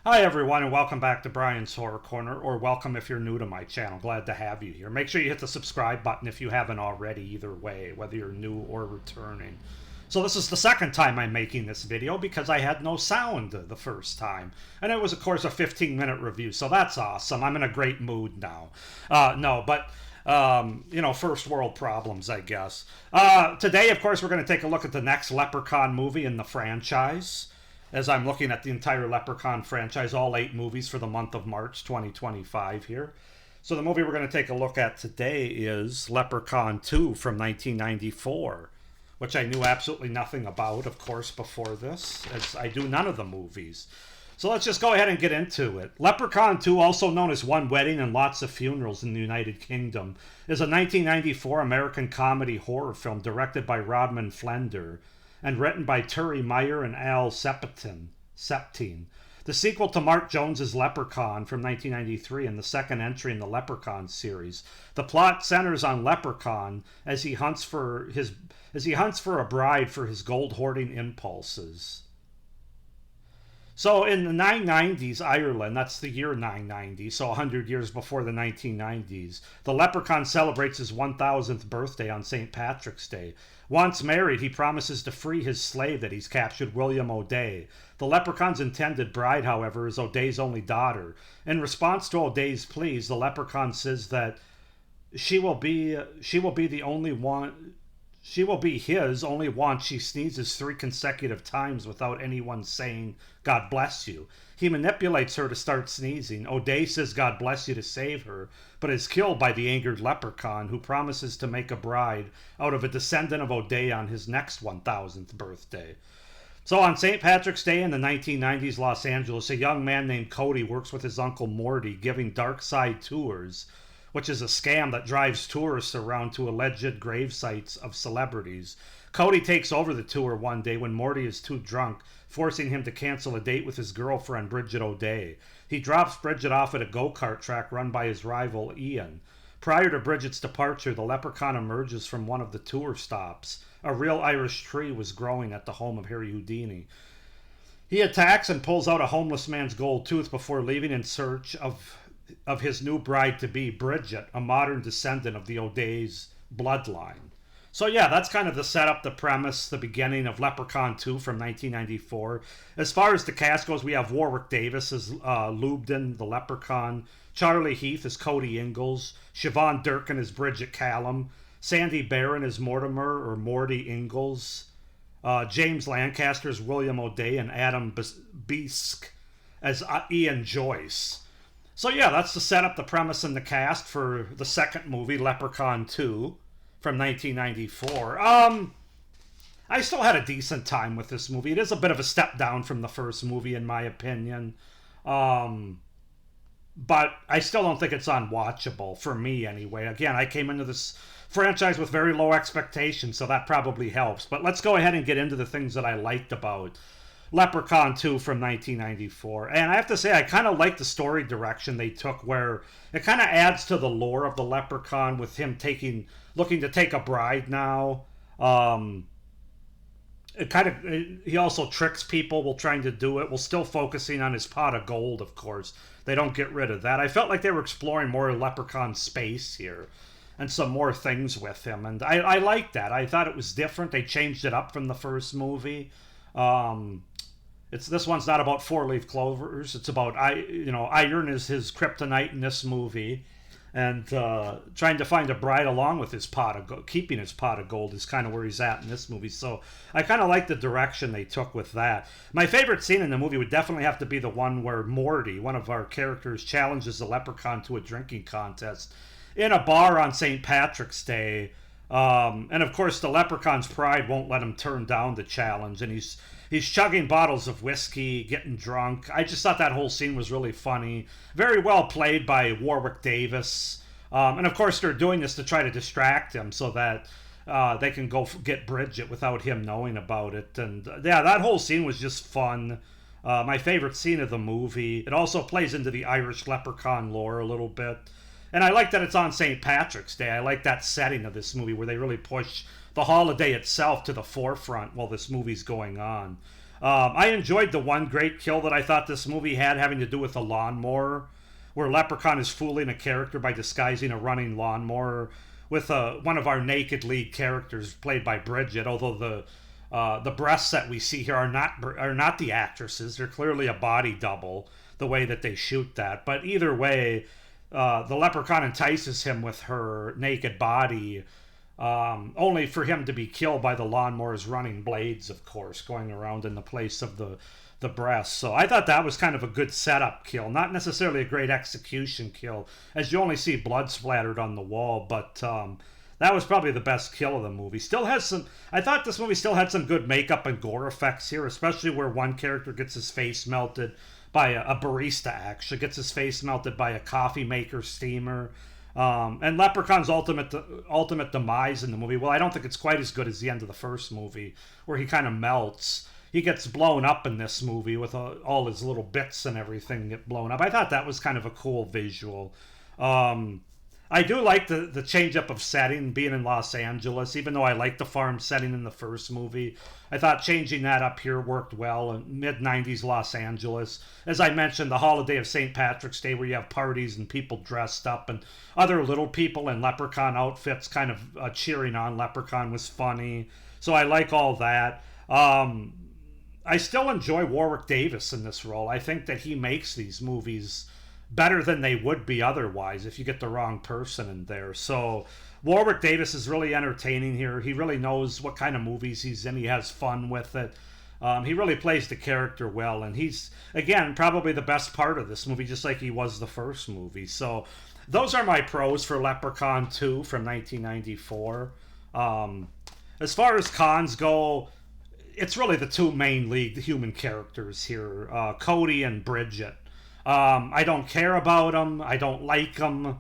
Hi everyone and welcome back to Brian's Horror Corner, or welcome if you're new to my channel. Glad to have you here. Make sure you hit the subscribe button if you haven't already, either way, whether you're new or returning. So this is the second time I'm making this video because I had no sound the first time. And it was of course a 15-minute review, so that's awesome. I'm in a great mood now. First world problems, I guess. Today, of course, we're going to take a look at the next Leprechaun movie in the franchise, as I'm looking at the entire Leprechaun franchise, all 8 movies for the month of March 2025 here. So the movie we're going to take a look at today is Leprechaun 2 from 1994, which I knew absolutely nothing about, of course, before this, as I do none of the movies. So let's just go ahead and get into it. Leprechaun 2, also known as One Wedding and Lots of Funerals in the United Kingdom, is a 1994 American comedy horror film directed by Rodman Flender and written by Turi Meyer and Al Septine. The sequel to Mark Jones's Leprechaun from 1993 and the second entry in the Leprechaun series. The plot centers on Leprechaun as he hunts for a bride for his gold hoarding impulses. So in the 990s Ireland, that's the year 990, so 100 years before the 1990s, the Leprechaun celebrates his 1000th birthday on St. Patrick's Day. Once married, he promises to free his slave that he's captured, William O'Day. The Leprechaun's intended bride, however, is O'Day's only daughter. In response to O'Day's pleas, the Leprechaun says that she will be the only one. She will be his only once she sneezes 3 consecutive times without anyone saying, "God bless you." He manipulates her to start sneezing. O'Day says, "God bless you," to save her, but is killed by the angered Leprechaun, who promises to make a bride out of a descendant of O'Day on his next 1000th birthday. So on St. Patrick's Day in the 1990s Los Angeles, a young man named Cody works with his uncle Morty giving dark side tours, which is a scam that drives tourists around to alleged grave sites of celebrities. Cody takes over the tour one day when Morty is too drunk, forcing him to cancel a date with his girlfriend, Bridget O'Day. He drops Bridget off at a go-kart track run by his rival, Ian. Prior to Bridget's departure, the Leprechaun emerges from one of the tour stops. A real Irish tree was growing at the home of Harry Houdini. He attacks and pulls out a homeless man's gold tooth before leaving in search of his new bride-to-be, Bridget, a modern descendant of the O'Day's bloodline. So yeah, that's kind of the setup, the premise, the beginning of Leprechaun 2 from 1994. As far as the cast goes, we have Warwick Davis as Lubden, the Leprechaun, Charlie Heath as Cody Ingalls, Siobhan Durkin as Bridget Callum, Sandy Barron as Mortimer or Morty Ingalls, James Lancaster as William O'Day, and Adam Beesk as Ian Joyce. So yeah, that's the setup, the premise, and the cast for the second movie, Leprechaun 2, from 1994. I still had a decent time with this movie. It is a bit of a step down from the first movie, in my opinion. But I still don't think it's unwatchable, for me anyway. Again, I came into this franchise with very low expectations, so that probably helps. But let's go ahead and get into the things that I liked about Leprechaun 2 from 1994. And I have to say, I kind of like the story direction they took, where it kind of adds to the lore of the Leprechaun with him looking to take a bride now. He also tricks people while trying to do it, while still focusing on his pot of gold, of course. They don't get rid of that. I felt like they were exploring more Leprechaun space here and some more things with him. And I liked that. I thought it was different. They changed it up from the first movie. This one's not about 4-leaf clovers. It's about iron is his kryptonite in this movie, and trying to find a bride along with his pot of gold, keeping his pot of gold, is kind of where he's at in this movie. So I kind of like the direction they took with that. My favorite scene in the movie would definitely have to be the one where Morty, one of our characters, challenges the Leprechaun to a drinking contest in a bar on St. Patrick's Day. And of course, the Leprechaun's pride won't let him turn down the challenge, and he's chugging bottles of whiskey, getting drunk. I just thought that whole scene was really funny. Very well played by Warwick Davis. And of course, they're doing this to try to distract him so that they can go get Bridget without him knowing about it. And yeah, that whole scene was just fun. My favorite scene of the movie. It also plays into the Irish Leprechaun lore a little bit. And I like that it's on St. Patrick's Day. I like that setting of this movie where they really push the holiday itself to the forefront while this movie's going on. I enjoyed the one great kill that I thought this movie had having to do with the lawnmower, where Leprechaun is fooling a character by disguising a running lawnmower with one of our naked lead characters played by Bridget. Although the breasts that we see here are not the actresses; they're clearly a body double. The way that they shoot that, but either way, the Leprechaun entices him with her naked body, only for him to be killed by the lawnmower's running blades, of course, going around in the place of the breast. So I thought that was kind of a good setup kill, not necessarily a great execution kill, as you only see blood splattered on the wall, but that was probably the best kill of the movie. Still has some. I thought this movie still had some good makeup and gore effects here, especially where one character gets his face melted by a barista. Actually, gets his face melted by a coffee maker steamer. And Leprechaun's ultimate demise in the movie. Well, I don't think it's quite as good as the end of the first movie, where he kind of melts. He gets blown up in this movie with all his little bits and everything get blown up. I thought that was kind of a cool visual. I do like the change up of setting, being in Los Angeles, even though I liked the farm setting in the first movie. I thought changing that up here worked well in mid-90s Los Angeles. As I mentioned, the holiday of St. Patrick's Day, where you have parties and people dressed up and other little people in leprechaun outfits kind of cheering on Leprechaun was funny. So I like all that. I still enjoy Warwick Davis in this role. I think that he makes these movies better than they would be otherwise if you get the wrong person in there. So Warwick Davis is really entertaining here. He really knows what kind of movies he's in. He has fun with it. He really plays the character well, and he's, again, probably the best part of this movie, just like he was the first movie. So those are my pros for Leprechaun 2 from 1994. As far as cons go, it's really the two main lead human characters here, Cody and Bridget. I don't care about them. I don't like them.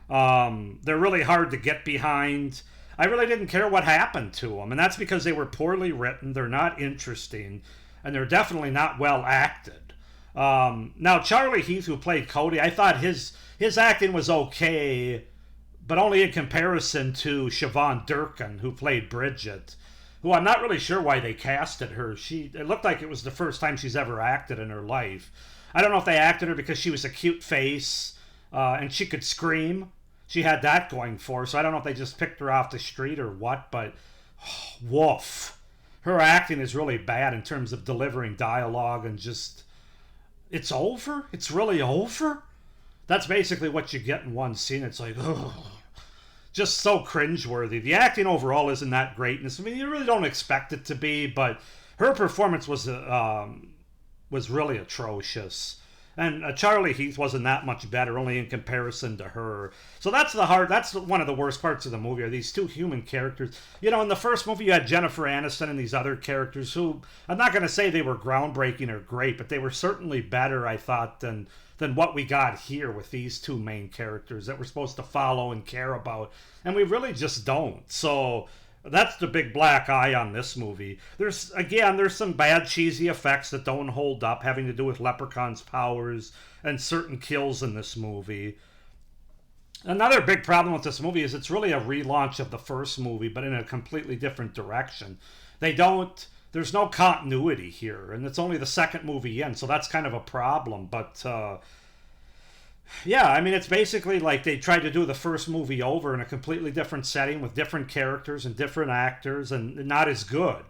They're really hard to get behind. I really didn't care what happened to them, and that's because they were poorly written, they're not interesting, and they're definitely not well acted. Now, Charlie Heath, who played Cody, I thought his acting was okay, but only in comparison to Siobhan Durkin, who played Bridget, who I'm not really sure why they casted her. It looked like it was the first time she's ever acted in her life. I don't know if they acted her because she was a cute face and she could scream. She had that going for her, so I don't know if they just picked her off the street or what, but woof. Her acting is really bad in terms of delivering dialogue and just, it's over? It's really over? That's basically what you get in one scene. It's like, ugh. Just so cringeworthy. The acting overall isn't that great. I mean, you really don't expect it to be, but her performance was really atrocious. And Charlie Heath wasn't that much better, only in comparison to her. So that's one of the worst parts of the movie, are these two human characters. You know, in the first movie you had Jennifer Aniston and these other characters who, I'm not going to say they were groundbreaking or great, but they were certainly better, I thought, than what we got here with these two main characters that we're supposed to follow and care about. And we really just don't. So that's the big black eye on this movie. There's some bad cheesy effects that don't hold up, having to do with Leprechaun's powers and certain kills in this movie. Another big problem with this movie is it's really a relaunch of the first movie, but in a completely different direction. There's no continuity here, and it's only the second movie in, so that's kind of a problem. But yeah, I mean, it's basically like they tried to do the first movie over in a completely different setting with different characters and different actors, and not as good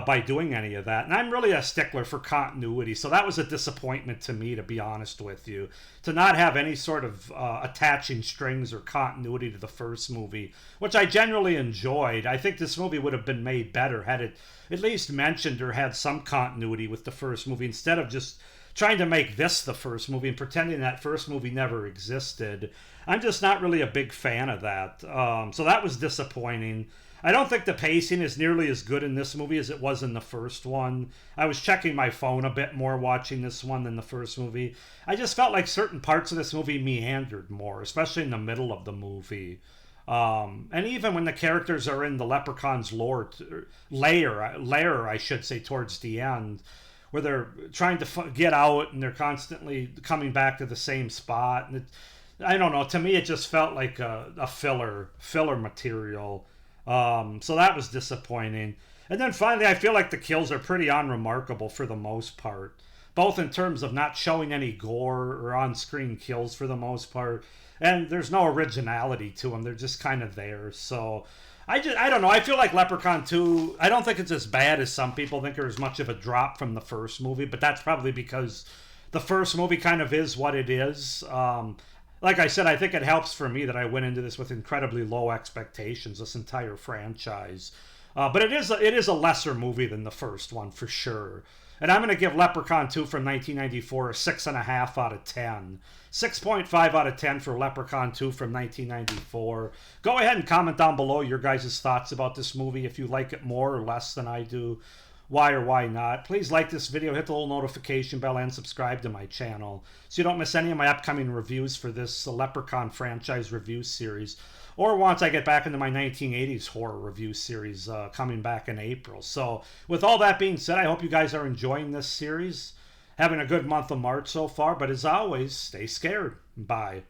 by doing any of that. And I'm really a stickler for continuity, so that was a disappointment to me, to be honest with you, to not have any sort of attaching strings or continuity to the first movie, which I generally enjoyed. I think this movie would have been made better had it at least mentioned or had some continuity with the first movie, instead of just trying to make this the first movie and pretending that first movie never existed. I'm just not really a big fan of that. So that was disappointing. I don't think the pacing is nearly as good in this movie as it was in the first one. I was checking my phone a bit more watching this one than the first movie. I just felt like certain parts of this movie meandered more, especially in the middle of the movie. And even when the characters are in the Leprechaun's lair, I should say, towards the end, where they're trying to get out and they're constantly coming back to the same spot. And I don't know. To me, it just felt like a filler material. So that was disappointing. And then finally, I feel like the kills are pretty unremarkable for the most part, both in terms of not showing any gore or on screen kills for the most part. And there's no originality to them, they're just kind of there. So I don't know. I feel like Leprechaun 2, I don't think it's as bad as some people think, or as much of a drop from the first movie, but that's probably because the first movie kind of is what it is. Like I said, I think it helps for me that I went into this with incredibly low expectations, this entire franchise. But it is a lesser movie than the first one for sure. And I'm going to give Leprechaun 2 from 1994 a 6.5 out of 10. 6.5 out of 10 for Leprechaun 2 from 1994. Go ahead and comment down below your guys' thoughts about this movie, if you like it more or less than I do. Why or why not. Please like this video, hit the little notification bell, and subscribe to my channel so you don't miss any of my upcoming reviews for this Leprechaun Franchise Review Series, or once I get back into my 1980s horror review series coming back in April. So with all that being said, I hope you guys are enjoying this series, having a good month of March so far, but as always, stay scared. Bye.